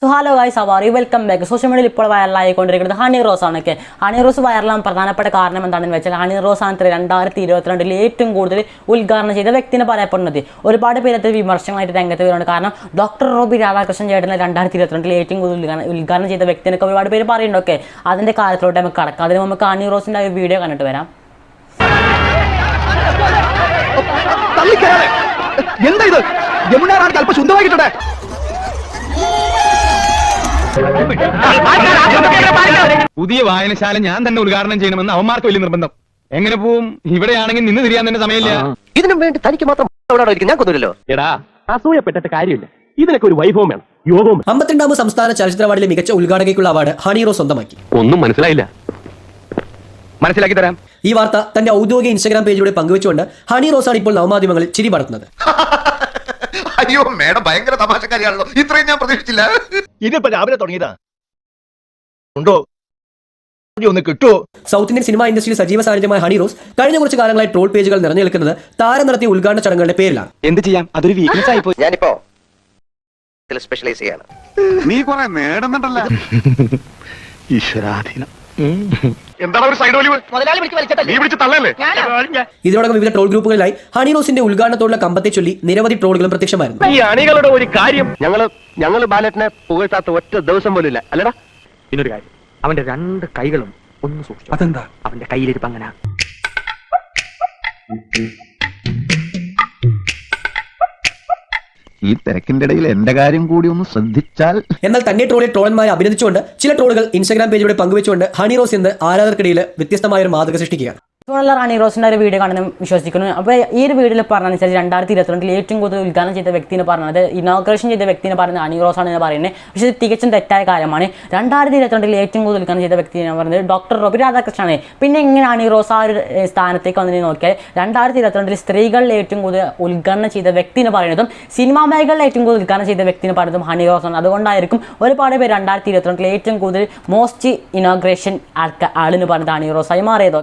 So hello guys, how are you? Welcome back. Social മീഡിയയിൽ ഇപ്പോൾ വൈറലായിക്കൊണ്ടിരിക്കുന്നത് ഹണി റോസ് ആണൊക്കെ. ഹണി റോസ് വൈറലാകാൻ പ്രധാനപ്പെട്ട കാരണം എന്താണെന്ന് വെച്ചാൽ ഹണി റോസ് ആണ് 2022 ഏറ്റവും കൂടുതൽ ഉദ്ഘാടനം ചെയ്ത വ്യക്തിനെ പറയപ്പെടുന്നത്. ഒരുപാട് പേരത്തെ വിമർശനങ്ങളായിട്ട് രംഗത്ത് വരുന്നുണ്ട്. കാരണം ഡോക്ടർ റോബി രാധാകൃഷ്ണൻ ചേട്ടനെ 2022 ഏറ്റവും കൂടുതൽ ഉദ്ഘാടനം ചെയ്ത വ്യക്തിനൊക്കെ ഒരുപാട് പേര് പറയുന്നുണ്ടൊക്കെ. അതിൻ്റെ കാര്യത്തിലോട്ട് നമുക്ക് കടക്കാം. അതിന് നമുക്ക് ഹണി റോസിൻ്റെ ഒരു വീഡിയോ കണ്ടിട്ട് വരാം. എന്താ ഇത്? യമുനാറാണ് അല്പം ശുദ്ധമായിട്ടേ. പുതിയ വായനശാല ഞാൻ തന്നെ ഉദ്ഘാടനം ചെയ്യണമെന്ന് അവന്മാർക്ക് വലിയ നിർബന്ധം. എങ്ങനെ പോവും? ഇവിടെയാണെങ്കിൽ നിന്ന് തിരിയാൻ തന്നെ സമയമില്ല. ഇതിനും വേണ്ടി തനിക്ക് മാത്രം ഞാൻ കൊണ്ടുവരല്ലോ. എടാ, അസൂയപ്പെട്ടിട്ട് കാര്യമില്ല. ഇതിനൊക്കെ ഒരു വൈഭവം വേണം, യോഗവും. 52ാമത് സംസ്ഥാന ചലച്ചിത്ര അവാർഡിലെ മികച്ച ഉദ്ഘാടകയ്ക്കുള്ള അവാർഡ് ഹണി റോസ് സ്വന്തമാക്കി. ഒന്നും മനസ്സിലായില്ല. മനസ്സിലാക്കി തരാം. ഈ വാർത്ത തന്റെ ഔദ്യോഗിക ഇൻസ്റ്റാഗ്രാം പേജിലൂടെ പങ്കുവെച്ചുകൊണ്ട് ഹണി റോസ് ആണ് ഇപ്പോൾ നവമാധ്യമങ്ങളിൽ ചിരി പടർത്തുന്നത്. അയ്യോ മേഡം ഭയങ്കര തമാശക്കാരിയാണല്ലോ, ഇത്രയും ഞാൻ പ്രതീക്ഷിച്ചില്ല. ഇതിപ്പോ രാവിലെ തുടങ്ങിയതാ. ഉണ്ടോ ഒന്ന് കിട്ടുമോ? സൗത്ത് ഇന്ത്യൻ സിനിമാ ഇൻഡസ്ട്രിയിൽ സജീവ സാന്നിധ്യമായ ഹണി റോസ് കഴിഞ്ഞ കുറച്ച് കാലങ്ങളായി ട്രോൾ പേജുകൾ നിറഞ്ഞു നിൽക്കുന്നത് താരം നടത്തിയ ഉദ്ഘാടന ചടങ്ങുകളുടെ പേരിലാണ്. എന്ത് ചെയ്യാം, അതൊരു വീക്ക്നെസ് ആയിപ്പോയി. ഞാനിപ്പോ സ്പെഷ്യലൈസ് ചെയ്യാണ്. നീ കുറെ നേടുന്നുണ്ടല്ലോ. ഈശ്വരാധീനം. എന്താണ് ഒരു സൈഡ് വലിവ്? നീ പിടിച്ച് തള്ളല്ലേ? ഇതിനോടകം വിവിധ ട്രോൾ ഗ്രൂപ്പുകളിലായി ഹണി റോസിന്റെ ഉദ്ഘാടനത്തോടുള്ള കമ്പത്തെ ചൊല്ലി നിരവധി ട്രോളുകളും പ്രത്യക്ഷമായിരുന്നു. ഈ അണികളുടെ ഒരു കാര്യം ഞങ്ങള് ബാലറ്റിനെ പുകഴ്ത്താത്ത ഒറ്റ ദിവസം പോലും ഇല്ല അല്ലടാ. പിന്നൊരു കാര്യം, അവന്റെ 2 കൈകളും ഒന്ന് സൂക്ഷിച്ചു. അതെന്താ? അവന്റെ കയ്യിലിരിപ്പ് അങ്ങനെ. ഈ തിരക്കിന്റെ ഇടയിൽ എന്റെ കാര്യം കൂടി ഒന്ന് ശ്രദ്ധിച്ചാൽ. എന്നാൽ തന്നെ ട്രോളിൽ ട്രോളന്മാരെ അഭിനന്ദിച്ചുകൊണ്ട് ചില ട്രോളുകൾ ഇൻസ്റ്റാഗ്രാം പേജിലൂടെ പങ്കുവെച്ചുകൊണ്ട് ഹണി റോസ് എന്ന് ആരാധകർക്കിടയിൽ വ്യത്യസ്തമായ ഒരു മാതൃക സൃഷ്ടിക്കുകയാണ്. ഇപ്പോൾ ഹണി റോസിൻ്റെ ഒരു വീഡിയോ കാണാനും വിശ്വസിക്കുന്നു. അപ്പോൾ ഈ ഒരു വീഡിയോയിൽ പറഞ്ഞനുസരിച്ച് 2022 ഏറ്റവും കൂടുതൽ ഉദ്ഘാടനം ചെയ്ത വ്യക്തിനെ പറഞ്ഞത്, ഇനോഗ്രേഷൻ ചെയ്ത വ്യക്തിനെ പറയുന്നത് ഹണി റോസ് ആണെന്ന് പറയുന്നത്. പക്ഷേ ഇത് തികച്ചും തെറ്റായ കാര്യമാണ്. 2022 ഏറ്റവും കൂടുതൽ ഉദ്ഘാടനം ചെയ്ത വ്യക്തിനെ പറഞ്ഞത് ഡോക്ടർ റോബി രാധാകൃഷ്ണനാണ്. പിന്നെ എങ്ങനെ ഹണി റോസ് ആ ഒരു സ്ഥാനത്തേക്ക് വന്നതിന് നോക്കിയാൽ 2022 സ്ത്രീകളിൽ ഏറ്റവും കൂടുതൽ ഉദ്ഘാടനം ചെയ്ത വ്യക്തിനെ പറയുന്നതും സിനിമാ മേഖലയിൽ ഏറ്റവും കൂടുതൽ ഉദ്ഘാടനം ചെയ്ത വ്യക്തിനെ പറയുന്നതും ഹണി റോസ് ആണ്. അതുകൊണ്ടായിരിക്കും ഒരുപാട് പേര് 2022 ഏറ്റവും കൂടുതൽ മോസ്റ്റ് ഇനോഗ്രേഷൻ ആളിന് പറഞ്ഞത് ഹണി റോസായി മാറിയത്.